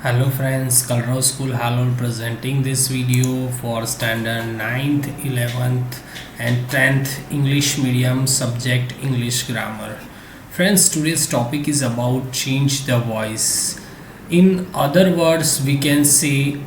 Hello friends, Kalarav School Halol presenting this video for standard 9th, 11th and 10th English medium subject English grammar. Friends, today's topic is about change the voice. In other words, we can say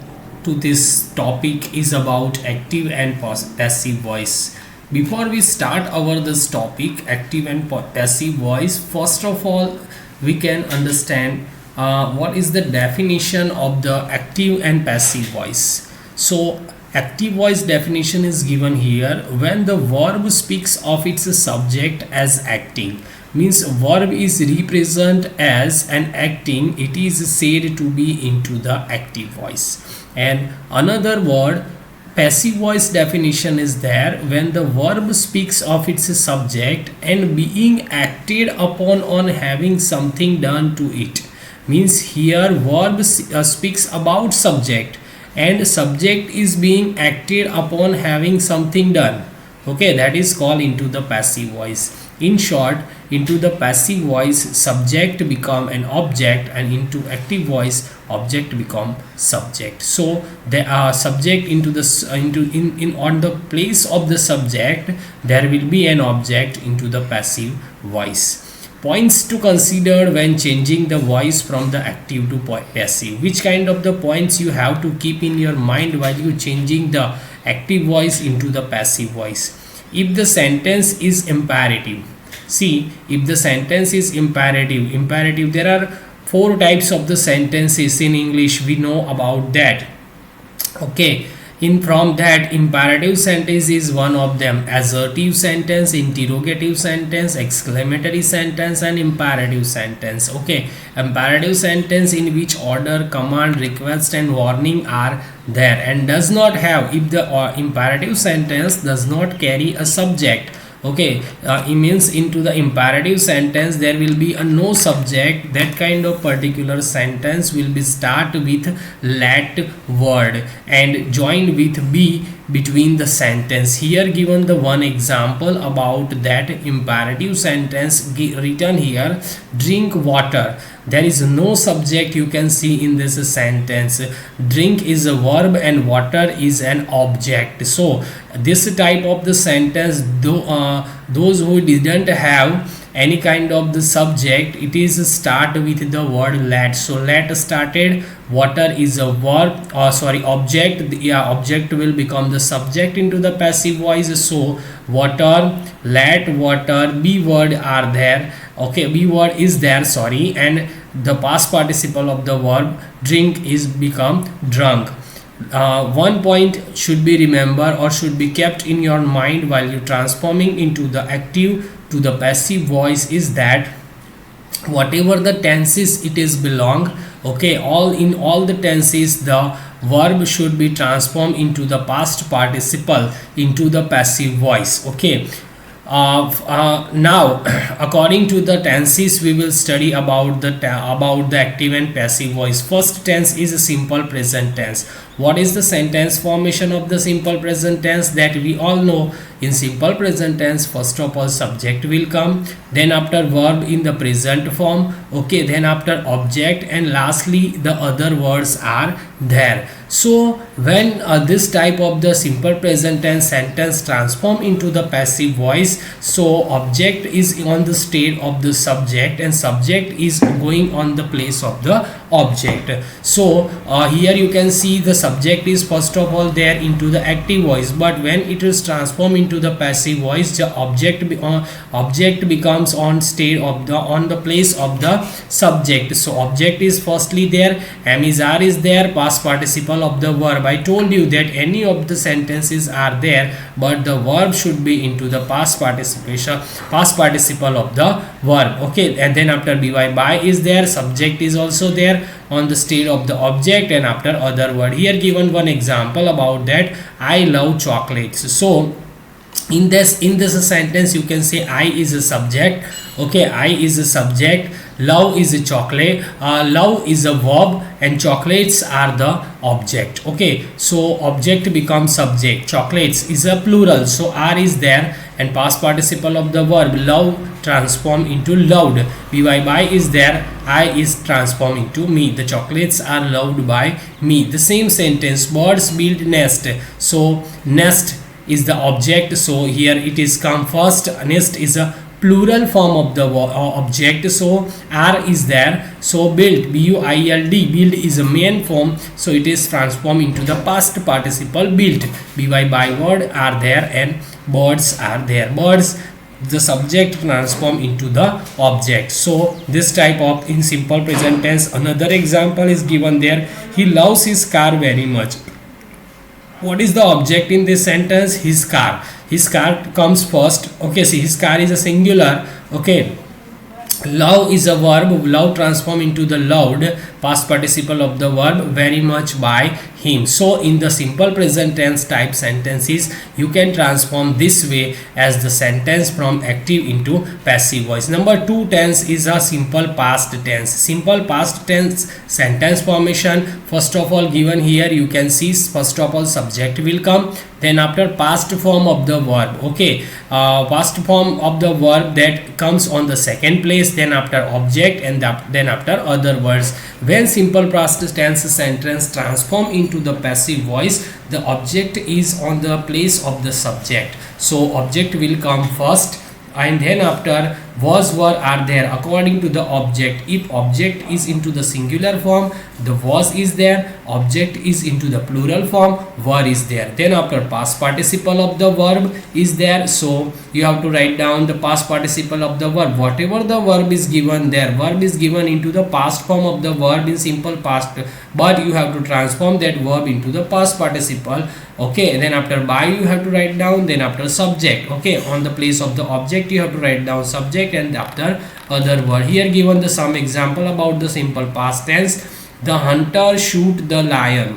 to this topic is about active and passive voice. Before we start our this topic, active and passive voice, first of all we can understand what is the definition of the active and passive voice. So active voice definition is given here. When the verb speaks of its subject as acting, means verb is represent as an acting, it is said to be into the active voice. And another word passive voice definition is there when the verb speaks of its subject and being acted upon on having something done to it. Means here verb speaks about subject and subject is being acted upon having something done. Okay, that is called into the passive voice. In short, into the passive voice subject become an object, and into active voice object become subject. So the subject into the in on the place of the subject there will be an object into the passive voice. Points to consider when changing the voice from the active to passive. Which kind of the points you have to keep in your mind while you changing the active voice into the passive voice? If the sentence is imperative, see, if the sentence is imperative, there are four types of the sentences in English, we know about that. Okay, in from that, imperative sentence is one of them, assertive sentence, interrogative sentence, exclamatory sentence and imperative sentence. Okay, imperative sentence in which order, command, request and warning are there and does not have, if the imperative sentence does not carry a subject. Okay, it means into the imperative sentence there will be a no subject, that kind of particular sentence will be start with let word and joined with be between the sentence. Here given the one example about that imperative sentence written here, drink water. There is no subject you can see in this sentence. Drink is a verb and water is an object. So this type of the sentence, those who didn't have any kind of the subject, it is start with the word let. So let started, water is a verb object. Object will become the subject into the passive voice. So water, let, water, be word are there. Okay, be word is there, sorry, and the past participle of the verb drink is become drunk. One point should be remembered or should be kept in your mind while you transforming into the active to the passive voice is that whatever the tenses it is belong, okay, in all the tenses the verb should be transformed into the past participle into the passive voice. Okay, now according to the tenses we will study about the active and passive voice. First tense is a simple present tense. What is the sentence formation of the simple present tense? That we all know. In simple present tense, first of all subject will come, then after verb in the present form, okay, then after object, and lastly the other words are there. So when this type of the simple present tense sentence transform into the passive voice, so object is on the state of the subject and subject is going on the place of the object. So here you can see the subject is first of all there into the active voice, but when it is transformed into the passive voice, the object becomes on state of the on the place of the subject. So object is firstly there, am is are is there, past participle of the verb. I told you that any of the sentences are there, but the verb should be into the past participle of the verb. Okay, and then after by is there, subject is also there on the state of the object, and after other word. Here given one example about that, I love chocolates. So in this sentence you can say I is a subject. Okay, I is a subject, love is a chocolate, love is a verb and chocolates are the object. Okay, so object becomes subject, chocolates is a plural, so R is there, and past participle of the verb love transform into loved. By is there, I is transformed into me. The chocolates are loved by me. The same sentence, birds build nest. So nest is the object, so here it is come first. Nest is a plural form of the object, so are is there. So built, build, build is a main form, so it is transformed into the past participle built. By word are there and birds are there. Birds, the subject transform into the object. So this type of in simple present tense. Another example is given there. He loves his car very much. What is the object in this sentence? His car. His car comes first. Okay, see, his car is a singular. Okay, love is a verb. Love transform into the loved, past participle of the verb very much by him. So in the simple present tense type sentences, you can transform this way as the sentence from active into passive voice. Number 2 tense is a simple past tense. Simple past tense sentence formation. First of all, given here you can see, first of all subject will come, then after past form of the verb. Okay, past form of the verb that comes on the second place, then after object, and then after other words. When simple past tense sentence transform into the passive voice, the object is on the place of the subject. So object will come first, and then after was, were are there according to the object. If object is into the singular form, the was is there. Object is into the plural form, were is there. Then after past participle of the verb is there, so you have to write down the past participle of the verb. Whatever the verb is given there, verb is given into the past form of the verb in simple past, but you have to transform that verb into the past participle. Okay, then after by you have to write down, then after subject. Okay, on the place of the object you have to write down subject, and after other word. Here given the some example about the simple past tense. The hunter shoot the lion.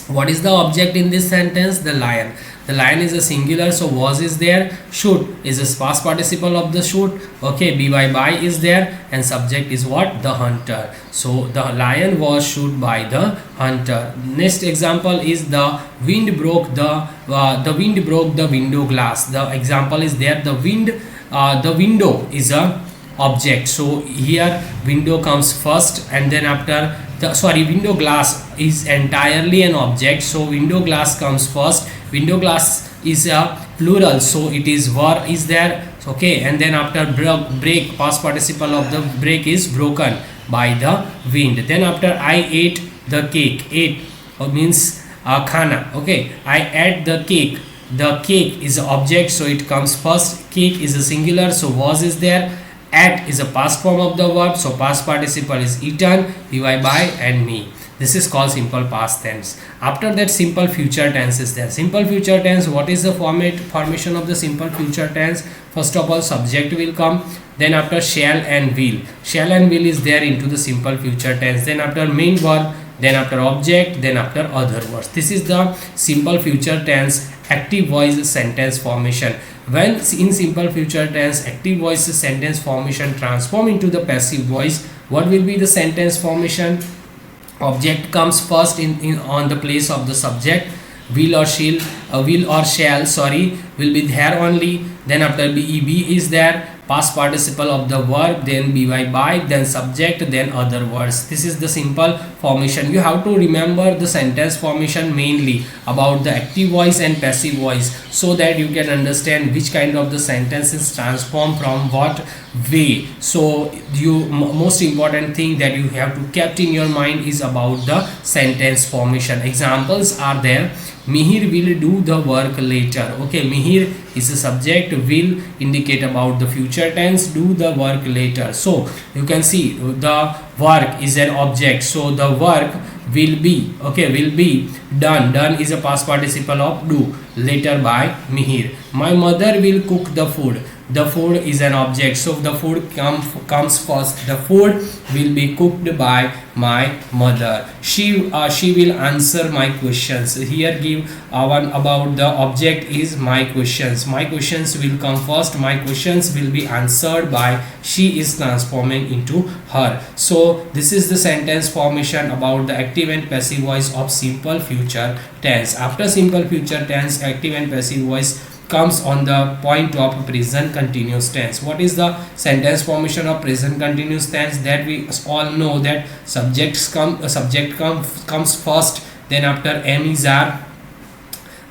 What is the object in this sentence? The lion. The lion is a singular, so was is there. Shoot is a past participle of the shoot. Okay, by is there, and subject is what? The hunter. So the lion was shot by the hunter. Next example is the wind broke the window glass. The example is there. The window is a object, so here window comes first, and then after window glass is entirely an object, so window glass comes first. Window glass is a plural, so it is were is there. Okay, and then after break, past participle of the break is broken by the wind. Then after I ate the cake. Ate means khana. Okay, I ate the cake. The cake is an object, so it comes first. Cake is a singular, so was is there. At is a past form of the verb, so past participle is eaten. By and me. This is called simple past tense. After that, simple future tense is there. Simple future tense, what is the formation of the simple future tense? First of all, subject will come, then after shall and will. Shall and will is there into the simple future tense. Then after main verb, then after object, then after other words. This is the simple future tense active voice sentence formation. When in simple future tense active voice sentence formation transform into the passive voice, what will be the sentence formation? Object comes first in on the place of the subject. Will or shall will be there only. Then after be is there, past participle of the verb, then by, then subject, then other words. This is the simple formation. You have to remember the sentence formation mainly about the active voice and passive voice, so that you can understand which kind of the sentences transform from what way. So most important thing that you have to kept in your mind is about the sentence formation. Examples are there. Mihir will do the work later. Okay, Mihir is a subject, will indicate about the future tense, do the work later. So you can see the work is an object, so the work will be done. Done is a past participle of do, later by Mihir. My mother will cook the food. The food is an object, so the food comes first. The food will be cooked by my mother. She will answer my questions. Here give one about the object is my questions. My questions will come first. My questions will be answered by she is transforming into her. So this is the sentence formation about the active and passive voice of simple future tense. After simple future tense, active and passive voice, comes on the point of present continuous tense. What is the sentence formation of present continuous tense? That we all know that comes first, then after am is are,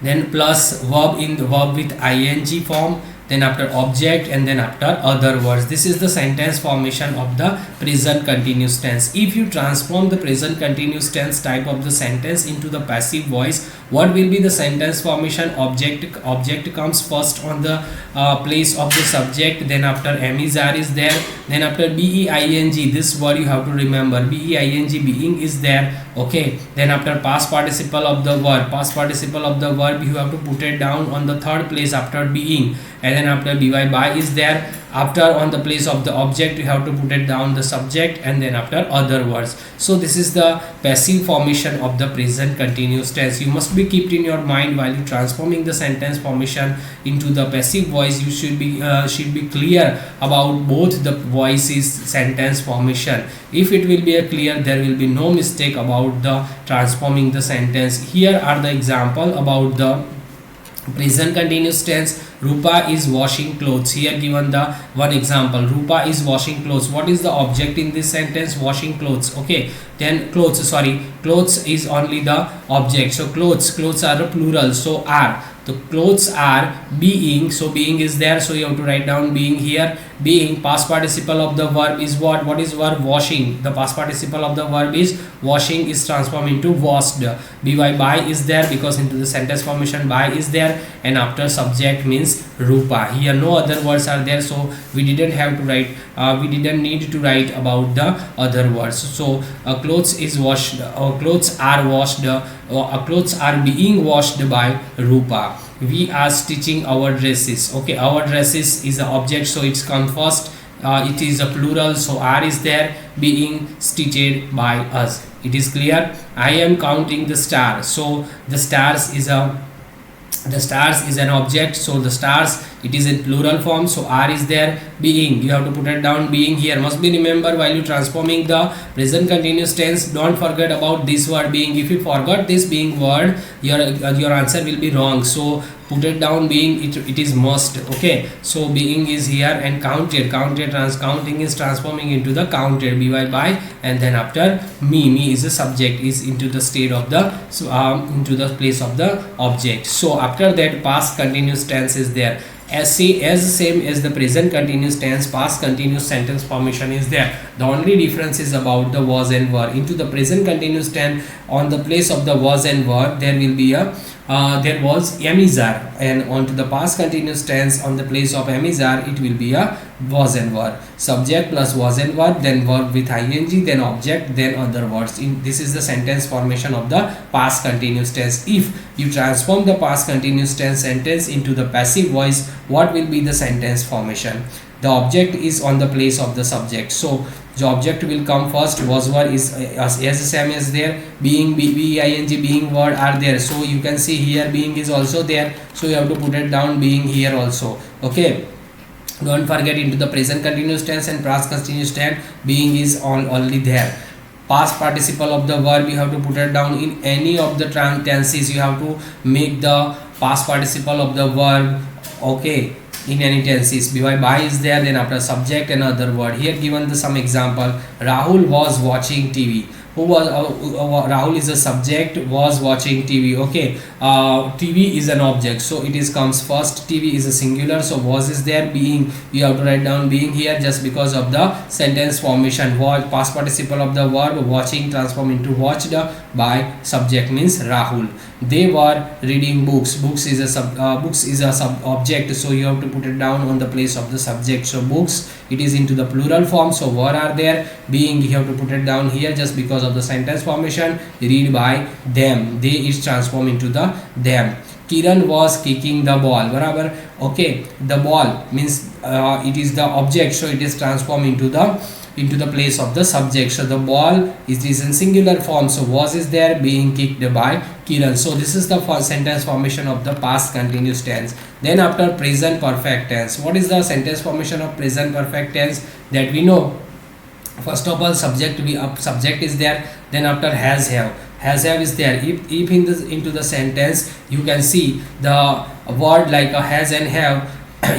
then plus verb in the verb with ing form, then after object, and then after other words. This is the sentence formation of the present continuous tense. If you transform the present continuous tense type of the sentence into the passive voice, what will be the sentence formation? Object comes first on the place of the subject, then after am is are is there, then after being, this word you have to remember, being, being is there. Okay, then after past participle of the verb you have to put it down on the third place after being, and then after by is there. After on the place of the object you have to put it down the subject, and then after other words. So this is the passive formation of the present continuous tense. You must be kept in your mind while you transforming the sentence formation into the passive voice. You should be clear about both the voices sentence formation. If it will be clear, there will be no mistake about the transforming the sentence. Here are the example about the present continuous tense. Rupa is washing clothes. Here given the one example, Rupa is washing clothes. What is the object in this sentence? Washing clothes. Okay, then clothes is only the object. So clothes are a plural, so are. The clothes are being, so being is there, so you have to write down being here. Being, past participle of the verb is what is verb? Washing. The past participle of the verb is washing is transformed into washed. By is there because into the sentence formation by is there, and after subject means Rupa. Here no other words are there, so we didn't have to write, we didn't need to write about the other words. So clothes is washed, clothes are washed, clothes are being washed by Rupa. We are stitching our dresses. Okay, our dresses is the object, so it's come first. It is a plural, so are is there, being stitched by us. It is clear. I am counting the stars. So the stars is an object, so the stars, it is in plural form, so are is there. Being, you have to put it down being here. Must be remember while you transforming the present continuous tense, don't forget about this word being. If you forgot this being word, your answer will be wrong. So put it down being, it is must. Okay, so being is here, and counted counting is transforming into the counted by, and then after me is the subject, is into the state of the into the place of the object. So after that past continuous tense is there. As same as the present continuous tense, past continuous sentence formation is there. The only difference is about the was and were. Into the present continuous tense, on the place of the was and were, there will be a there was am is are, and onto the past continuous tense, on the place of am is are, it will be a was and were. Subject plus was and were, then verb with ing, then object, then other words. This is the sentence formation of the past continuous tense. If you transform the past continuous tense sentence into the passive voice, what will be the sentence formation? The object is on the place of the subject, so the object will come first. Was were is as same as there. Being, being, being word are there, so you can see here being is also there, so you have to put it down being here also. Okay, don't forget into the present continuous tense and past continuous tense, being is only there. Past participle of the verb, you have to put it down in any of the tenses. You have to make the past participle of the verb, okay, in any tenses. By is there, then after subject and other word. Here given the some example. Rahul was watching TV. Who was Rahul is a subject, was watching TV. Okay, TV is an object, so it is comes first. TV is a singular, so was is there. Being, you have to write down being here just because of the sentence formation. Past participle of the verb watching transform into watched by subject means Rahul. They were reading books. Books is a sub object, so you have to put it down on the place of the subject. So books, it is into the plural form, so were are there. Being, you have to put it down here just because of the sentence formation. Read by them. They is transformed into the them. Kiran was kicking the ball. Barabar. Okay, the ball means it is the object, so it is transformed into the place of the subject. So the ball is in singular form, so was is there, being kicked by Kiran. So this is the sentence formation of the past continuous tense. Then after present perfect tense, what is the sentence formation of present perfect tense? That we know. First of all, subject is there, then after has, have is there. If in this into the sentence you can see the word like a has and have,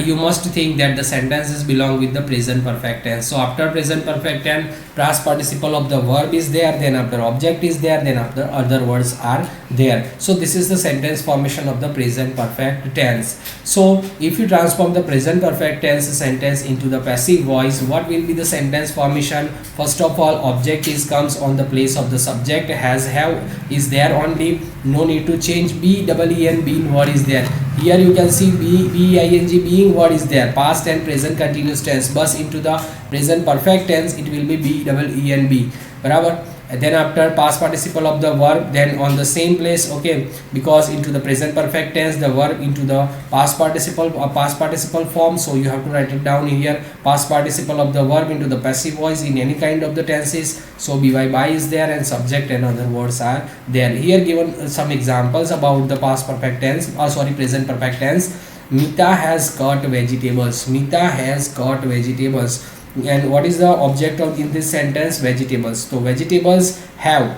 you must think that the sentences belong with the present perfect tense. So after present perfect tense, past participle of the verb is there, then after object is there, then after other words are there. So this is the sentence formation of the present perfect tense. So if you transform the present perfect tense sentence into the passive voice, what will be the sentence formation? First of all, object is comes on the place of the subject, has have is there only, no need to change. Be double en being word is there. Here you can see ing being word is there, past and present continuous tense, but into the present perfect tense it will be en b barabar. And then after past participle of the verb, then on the same place, okay, because into the present perfect tense the verb into the past participle form, so you have to write it down here, past participle of the verb into the passive voice in any kind of the tenses. So by is there and subject and other words are there. Here given some examples about the past perfect tense, present perfect tense. Mita has got vegetables. Mita has got vegetables. And what is the object of in this sentence? Vegetables. So vegetables have,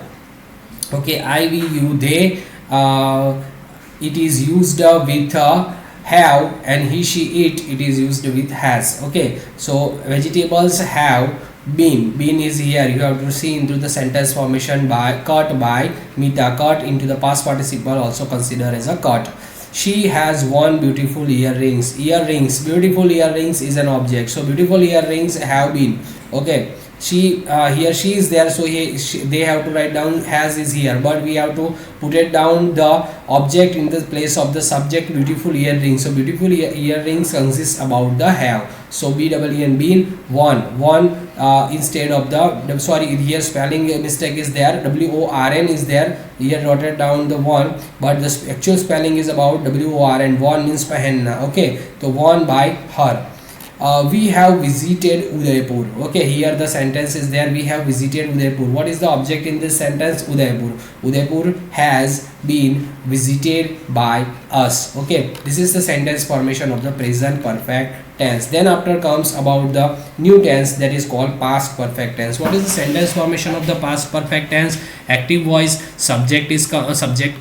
okay, I, we, you, they, it is used with have, and he, she, it is used with has. Okay, so vegetables have been is here. You have to see into the sentence formation by cut by Mita. Cut into the past participle also consider as a cut. She has worn beautiful earrings. Earrings, beautiful earrings is an object. So beautiful earrings have been. Okay, she here she is there. So they have to write down has is here, but we have to put it down the object in the place of the subject. Beautiful earrings. So beautiful earrings consists about the have. So B-double-E-N been one instead of the sorry, here spelling mistake is there. W-O-R-N is there. Here wrote down the one, but the actual spelling is about W-O-R-N. One means pahenna. Okay, so worn by her. We have visited Udaipur. Okay, here the sentence is there. We have visited Udaipur. What is the object in this sentence? Udaipur. Udaipur has been visited by us. Okay, this is the sentence formation of the present perfect tense. Then after comes about the new tense, that is called past perfect tense. What is the sentence formation of the past perfect tense? Active voice, subject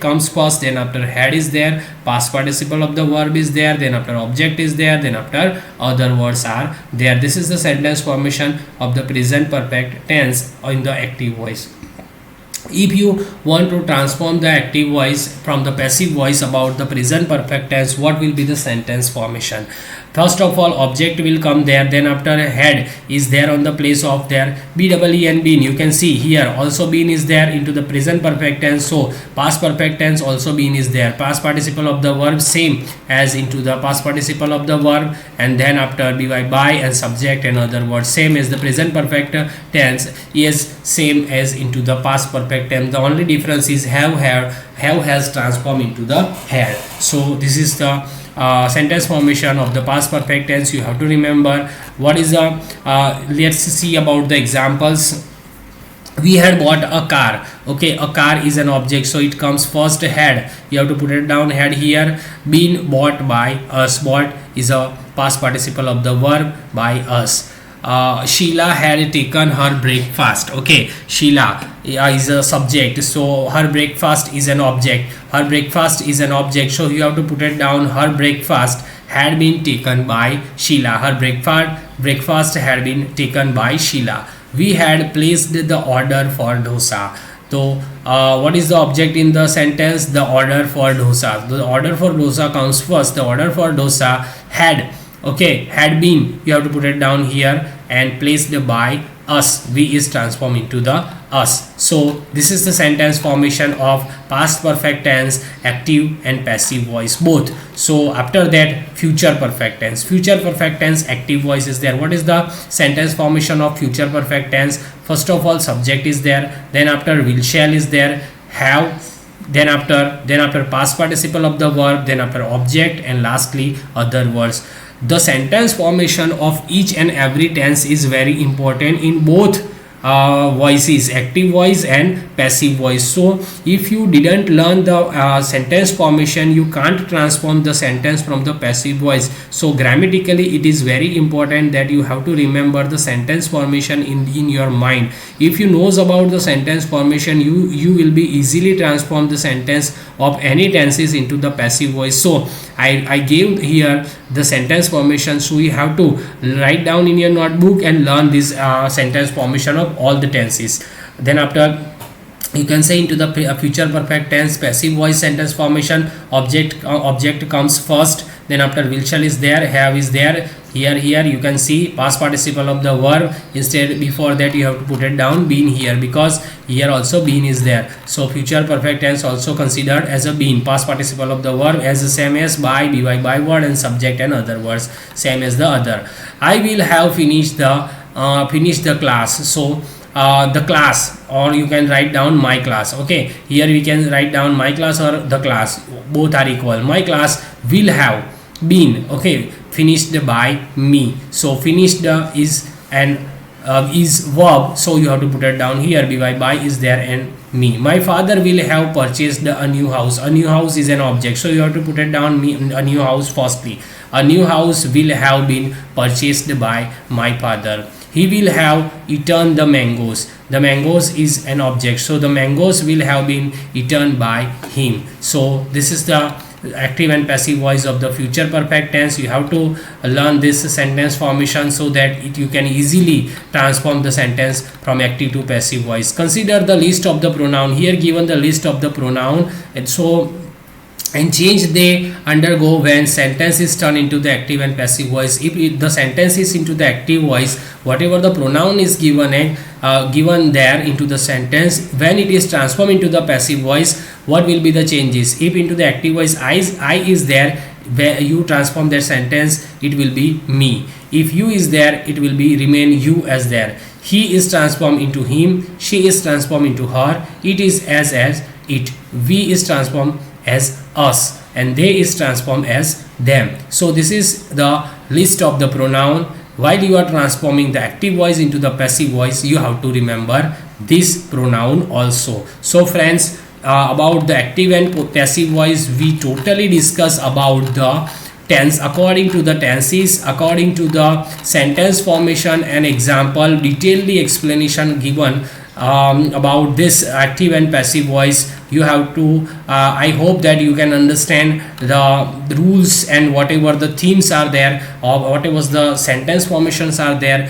comes first, then after had is there, past participle of the verb is there, then after object is there, then after other words are there. This is the sentence formation of the present perfect tense in the active voice. If you want to transform the active voice from the passive voice about the present perfect tense, what will be the sentence formation? First of all, object will come there, then after had is there on the place of there, B-double-E-N been. You can see here also been is there into the present perfect tense. So past perfect tense also been is there. Past participle of the verb same as into the past participle of the verb, and then after by and subject and other words same as the present perfect tense is same as into the past perfect tense. The only difference is have has transformed into the had. So this is the sentence formation of the past perfect tense. You have to remember what is the let's see about the examples. We had bought a car. Okay, a car is an object, so it comes first had. You have to put it down had here. Been bought by us. Bought is a past participle of the verb by us. Sheila had taken her breakfast. Okay, Sheila is a subject, so her breakfast is an object. Her breakfast is an object, so you have to put it down. Her breakfast had been taken by Sheila. Her breakfast had been taken by Sheila. We had placed the order for dosa. So what is the object in the sentence? The order for dosa. The order for dosa comes first. The order for dosa had, okay, had been, you have to put it down here, and placed by us. We is transformed into the us. So this is the sentence formation of past perfect tense, active and passive voice both. So after that, future perfect tense. Future perfect tense, active voice is there. What is the sentence formation of future perfect tense? First of all, subject is there, then after will, shall is there, have, then after past participle of the verb, then after object, and lastly other words. The sentence formation of each and every tense is very important in both voices, active voice and passive voice. So if you didn't learn the sentence formation, you can't transform the sentence from the passive voice. So grammatically it is very important that you have to remember the sentence formation in your mind. If you knows about the sentence formation, you will be easily transform the sentence of any tenses into the passive voice. So I gave here the sentence formation, so you have to write down in your notebook and learn this sentence formation of all the tenses. Then after, you can say into the future perfect tense, passive voice sentence formation, object comes first, then after will shall is there, have is there, here you can see past participle of the verb. Instead, before that you have to put it down been here, because here also been is there. So future perfect tense also considered as a been, past participle of the verb as the same as by, by word, and subject and other words same as the other. I will have finished the class. So the class, or you can write down my class. Okay, here we can write down my class or the class, both are equal. My class will have been, okay, finished by me. So finished is an is verb, so you have to put it down here, by is there and me. My father will have purchased a new house. A new house is an object, so you have to put it down me, a new house firstly. A new house will have been purchased by my father. He will have eaten the mangoes. The mangoes is an object, so the mangoes will have been eaten by him. So this is the active and passive voice of the future perfect tense. You have to learn this sentence formation so that you can easily transform the sentence from active to passive voice. Consider the list of the pronoun. Here given the list of the pronoun, and so and change they undergo when sentence is turned into the active and passive voice. If the sentence is into the active voice, whatever the pronoun is given and given there into the sentence, when it is transformed into the passive voice, what will be the changes? If into the active voice I is there, where you transform that sentence, it will be me. If you is there, it will be remain you as there. He is transformed into him, she is transformed into her, it is as it, we is transformed as us, and they is transformed as them. So this is the list of the pronoun. While you are transforming the active voice into the passive voice, you have to remember this pronoun also. So friends, about the active and passive voice, we totally discuss about the tense according to the tenses, according to the sentence formation and example, detailed explanation given about this active and passive voice. You have to I hope that you can understand the rules and whatever the themes are there, or whatever the sentence formations are there,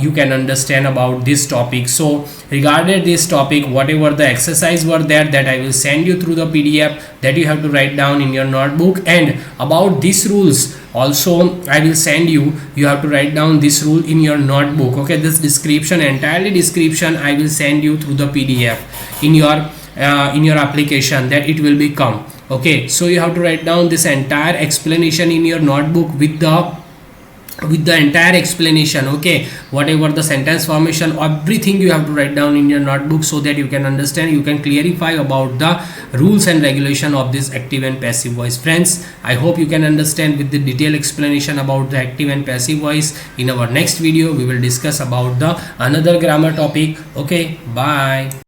you can understand about this topic. So regarding this topic, whatever the exercise were there, that I will send you through the PDF that you have to write down in your notebook. And about these rules also I will send you have to write down this rule in your notebook. Okay, this description, entirely description, I will send you through the PDF in your application, that it will become. Okay, so you have to write down this entire explanation in your notebook with the entire explanation. Okay, whatever the sentence formation, everything you have to write down in your notebook, so that you can understand, you can clarify about the rules and regulation of this active and passive voice. Friends, I hope you can understand with the detailed explanation about the active and passive voice. In our next video we will discuss about the another grammar topic. Okay, bye.